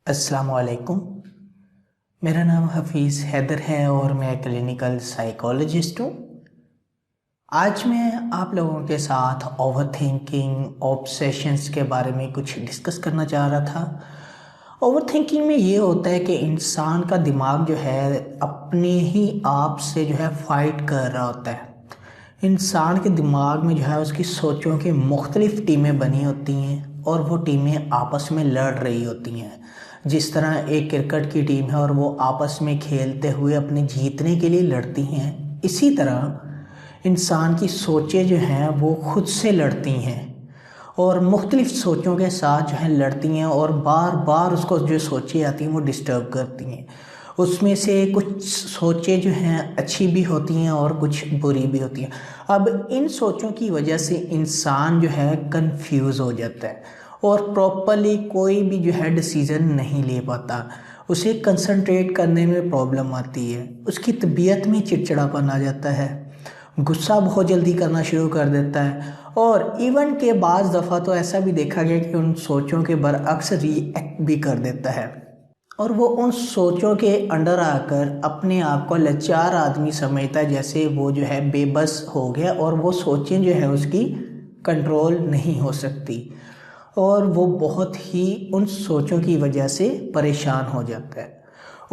अस्सलामुअलैकुम। मेरा नाम हफीज़ हैदर है और मैं क्लिनिकल साइकोलॉजिस्ट हूँ। आज मैं आप लोगों के साथ ओवर थिंकिंग ऑब्सेशंस के बारे में कुछ डिस्कस करना चाह रहा था। ओवर थिंकिंग में ये होता है कि इंसान का दिमाग जो है अपने ही आप से जो है फाइट कर रहा होता है। इंसान के दिमाग में जो है उसकी सोचों की मुख्तलिफ टीमें बनी होती हैं और वो टीमें आपस में लड़ रही होती हैं। जिस तरह एक क्रिकेट की टीम है और वो आपस में खेलते हुए अपने जीतने के लिए लड़ती हैं, इसी तरह इंसान की सोचें जो हैं वो खुद से लड़ती हैं और मुख्तलिफ सोचों के साथ जो है लड़ती हैं और बार बार उसको जो सोचें आती हैं वो डिस्टर्ब करती हैं। उसमें से कुछ सोचें जो हैं अच्छी भी होती हैं और कुछ बुरी भी होती हैं। अब इन सोचों की वजह से इंसान जो है कंफ्यूज हो जाता है और प्रॉपरली कोई भी जो है डिसीज़न नहीं ले पाता। उसे कंसंट्रेट करने में प्रॉब्लम आती है, उसकी तबीयत में चिड़चिड़ापन आ जाता है, गुस्सा बहुत जल्दी करना शुरू कर देता है और इवन के बाज़ दफ़ा तो ऐसा भी देखा गया कि उन सोचों के बरअक्स रिएक्ट भी कर देता है और वो उन सोचों के अंडर आकर अपने आप को लाचार आदमी समझता है, जैसे वो जो है बेबस हो गया और वो सोचें जो है उसकी कंट्रोल नहीं हो सकती और वो बहुत ही उन सोचों की वजह से परेशान हो जाता है।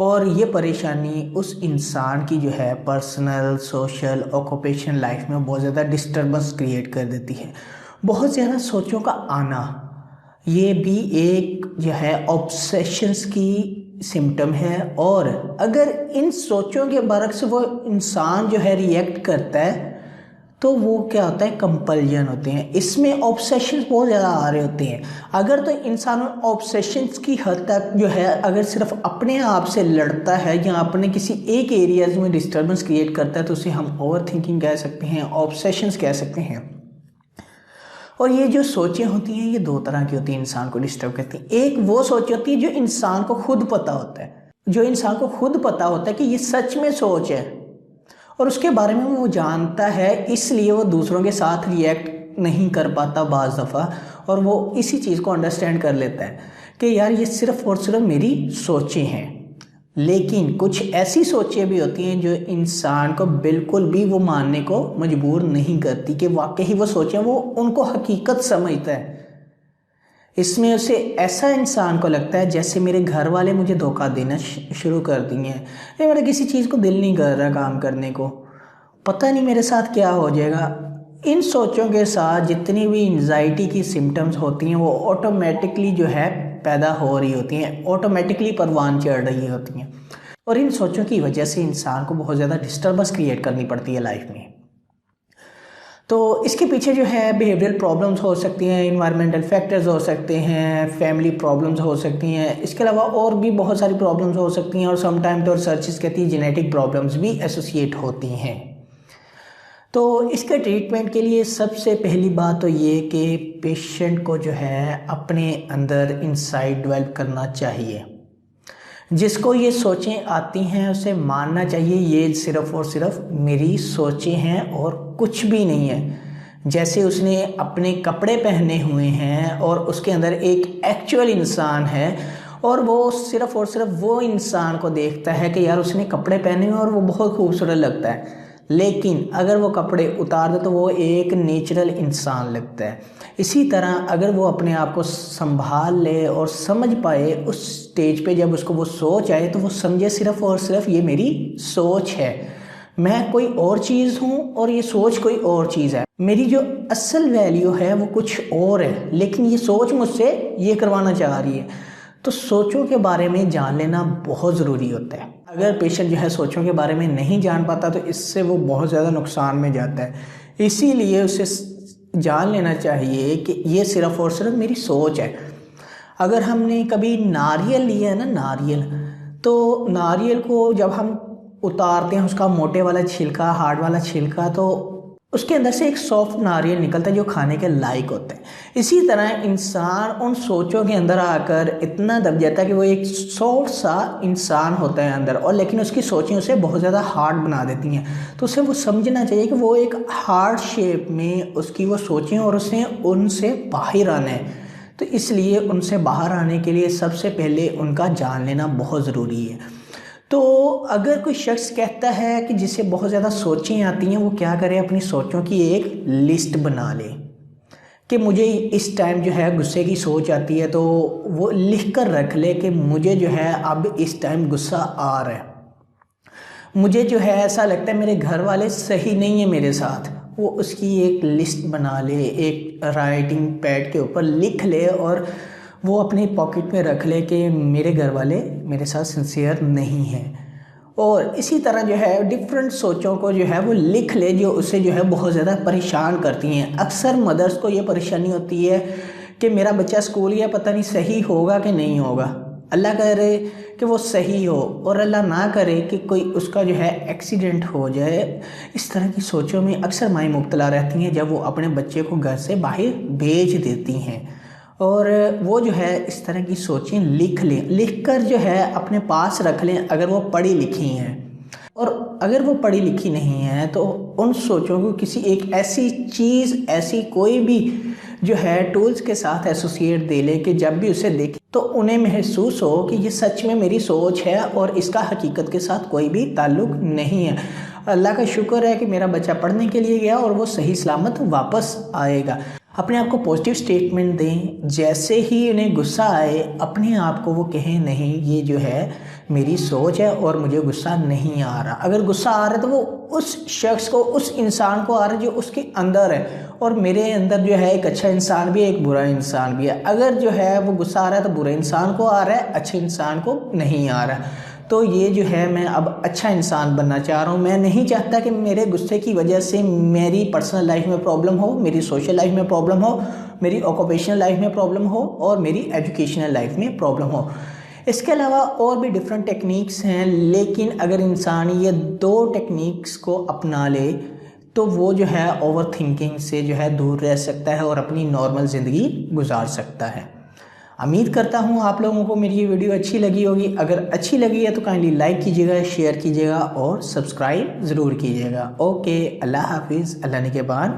और ये परेशानी उस इंसान की जो है पर्सनल सोशल ऑक्यूपेशन लाइफ में बहुत ज़्यादा डिस्टर्बेंस क्रिएट कर देती है। बहुत ज़्यादा सोचों का आना ये भी एक जो है ऑब्सेशंस की सिम्टम है और अगर इन सोचों के बरक्स वो इंसान जो है रिएक्ट करता है तो वो क्या होता है, कंपल्जन होते हैं। इसमें ऑब्सेशंस बहुत ज़्यादा आ रहे होते हैं। अगर तो इंसान ऑब्सेशंस की हद तक जो है अगर सिर्फ अपने आप से लड़ता है या अपने किसी एक एरियाज में डिस्टर्बेंस क्रिएट करता है तो उसे हम ओवर थिंकिंग कह सकते हैं, ऑब्सेशंस कह सकते हैं। और ये जो सोचें होती हैं ये दो तरह की होती हैं, इंसान को डिस्टर्ब करती हैं। एक वो सोच होती है जो इंसान को खुद पता होता है, जो इंसान को खुद पता होता है कि ये सच में सोच है और उसके बारे में वो जानता है, इसलिए वो दूसरों के साथ रिएक्ट नहीं कर पाता बाज़ दफ़ा और वो इसी चीज़ को अंडरस्टैंड कर लेता है कि यार ये सिर्फ और सिर्फ मेरी सोचें हैं। लेकिन कुछ ऐसी सोचें भी होती हैं जो इंसान को बिल्कुल भी वो मानने को मजबूर नहीं करती कि वाकई वो सोचें, वो उनको हकीकत समझता है। इसमें उसे ऐसा इंसान को लगता है जैसे मेरे घर वाले मुझे धोखा देना शुरू कर दिए हैं, या मेरा किसी चीज़ को दिल नहीं कर रहा काम करने को, पता नहीं मेरे साथ क्या हो जाएगा। इन सोचों के साथ जितनी भी एंजाइटी की सिम्टम्स होती हैं वो ऑटोमेटिकली जो है पैदा हो रही होती हैं, ऑटोमेटिकली परवान चढ़ रही होती हैं और इन सोचों की वजह से इंसान को बहुत ज़्यादा डिस्टर्बेंस क्रिएट करनी पड़ती है लाइफ में। तो इसके पीछे जो है बिहेवियरल प्रॉब्लम्स हो सकती हैं, इन्वायरमेंटल फैक्टर्स हो सकते हैं, फैमिली प्रॉब्लम्स हो सकती हैं, इसके अलावा और भी बहुत सारी प्रॉब्लम्स हो सकती हैं और समटाइम तो रिसर्चेस कहती हैं जेनेटिक प्रॉब्लम्स भी एसोसिएट होती हैं। तो इसके ट्रीटमेंट के लिए सबसे पहली बात तो ये कि पेशेंट को जो है अपने अंदर इंसाइट डेवलप करना चाहिए। जिसको ये सोचें आती हैं उसे मानना चाहिए ये सिर्फ और सिर्फ मेरी सोचें हैं और कुछ भी नहीं है। जैसे उसने अपने कपड़े पहने हुए हैं और उसके अंदर एक एक्चुअल इंसान है और वो सिर्फ और सिर्फ वो इंसान को देखता है कि यार उसने कपड़े पहने हुए और वो बहुत खूबसूरत लगता है, लेकिन अगर वो कपड़े उतार दे तो वो एक नेचुरल इंसान लगता है। इसी तरह अगर वो अपने आप को संभाल ले और समझ पाए उस स्टेज पे जब उसको वो सोच आए तो वो समझे सिर्फ और सिर्फ ये मेरी सोच है, मैं कोई और चीज़ हूँ और ये सोच कोई और चीज़ है, मेरी जो असल वैल्यू है वो कुछ और है, लेकिन ये सोच मुझसे ये करवाना चाह रही है। तो सोचों के बारे में जान लेना बहुत ज़रूरी होता है। अगर पेशेंट जो है सोचों के बारे में नहीं जान पाता तो इससे वो बहुत ज़्यादा नुकसान में जाता है। इसीलिए उसे जान लेना चाहिए कि ये सिर्फ और सिर्फ मेरी सोच है। अगर हमने कभी नारियल लिया है ना, नारियल, तो नारियल को जब हम उतारते हैं उसका मोटे वाला छिलका, हार्ड वाला छिलका, तो उसके अंदर से एक सॉफ्ट नारियल निकलता है जो खाने के लायक होता है। इसी तरह इंसान उन सोचों के अंदर आकर इतना दब जाता है कि वो एक सॉफ्ट सा इंसान होता है अंदर, और लेकिन उसकी सोचें उसे बहुत ज़्यादा हार्ड बना देती हैं। तो उसे वो समझना चाहिए कि वो एक हार्ड शेप में उसकी वो सोचें और उसे उनसे बाहर आना है। तो इसलिए उनसे बाहर आने के लिए सबसे पहले उनका जान लेना बहुत ज़रूरी है। तो अगर कोई शख्स कहता है कि जिसे बहुत ज़्यादा सोचें आती हैं, वो क्या करे, अपनी सोचों की एक लिस्ट बना ले कि मुझे इस टाइम जो है गुस्से की सोच आती है, तो वो लिख कर रख ले कि मुझे जो है अब इस टाइम गुस्सा आ रहा है, मुझे जो है ऐसा लगता है मेरे घर वाले सही नहीं है मेरे साथ। वो उसकी एक लिस्ट बना ले, एक राइटिंग पैड के ऊपर लिख ले और वो अपनी पॉकेट में रख ले कि मेरे घर वाले मेरे साथ सिंसियर नहीं हैं। और इसी तरह जो है डिफरेंट सोचों को जो है वो लिख ले जो उसे जो है बहुत ज़्यादा परेशान करती हैं। अक्सर मदर्स को ये परेशानी होती है कि मेरा बच्चा स्कूल गया, पता नहीं सही होगा कि नहीं होगा। अल्लाह करे कि वो सही हो और अल्लाह ना करे कि कोई उसका जो है एक्सीडेंट हो जाए। इस तरह की सोचों में अक्सर माएँ मुब्तला रहती हैं जब वो अपने बच्चे को घर से बाहर भेज देती हैं। और वो जो है इस तरह की सोचें लिख लें, लिख कर जो है अपने पास रख लें अगर वो पढ़ी लिखी हैं। और अगर वो पढ़ी लिखी नहीं है तो उन सोचों को किसी एक ऐसी चीज़, ऐसी कोई भी जो है टूल्स के साथ एसोसिएट दे ले कि जब भी उसे देखें तो उन्हें महसूस हो कि ये सच में मेरी सोच है और इसका हकीकत के साथ कोई भी ताल्लुक़ नहीं है। अल्लाह का शुक्र है कि मेरा बच्चा पढ़ने के लिए गया और वो सही सलामत वापस आएगा। अपने आप को पॉजिटिव स्टेटमेंट दें। जैसे ही उन्हें गुस्सा आए अपने आप को वो कहें नहीं ये जो है मेरी सोच है और मुझे गुस्सा नहीं आ रहा। अगर गुस्सा आ रहा है तो वो उस शख्स को, उस इंसान को आ रहा है जो उसके अंदर है, और मेरे अंदर जो है एक अच्छा इंसान भी है, एक बुरा इंसान भी है। अगर जो है वो गुस्सा आ रहा है तो बुरे इंसान को आ रहा है, अच्छे इंसान को नहीं आ रहा। तो ये जो है मैं अब अच्छा इंसान बनना चाह रहा हूँ। मैं नहीं चाहता कि मेरे गुस्से की वजह से मेरी पर्सनल लाइफ में प्रॉब्लम हो, मेरी सोशल लाइफ में प्रॉब्लम हो, मेरी ऑक्यूपेशनल लाइफ में प्रॉब्लम हो और मेरी एजुकेशनल लाइफ में प्रॉब्लम हो। इसके अलावा और भी डिफरेंट टेक्निक्स हैं, लेकिन अगर इंसान ये 2 टेक्निक्स को अपना ले तो वो जो है ओवर थिंकिंग से जो है दूर रह सकता है और अपनी नॉर्मल ज़िंदगी गुजार सकता है। उम्मीद करता हूँ आप लोगों को मेरी ये वीडियो अच्छी लगी होगी। अगर अच्छी लगी है तो काइंडली लाइक कीजिएगा, शेयर कीजिएगा और सब्सक्राइब ज़रूर कीजिएगा। ओके, अल्लाह हाफिज़, अल्लाह निगहबान।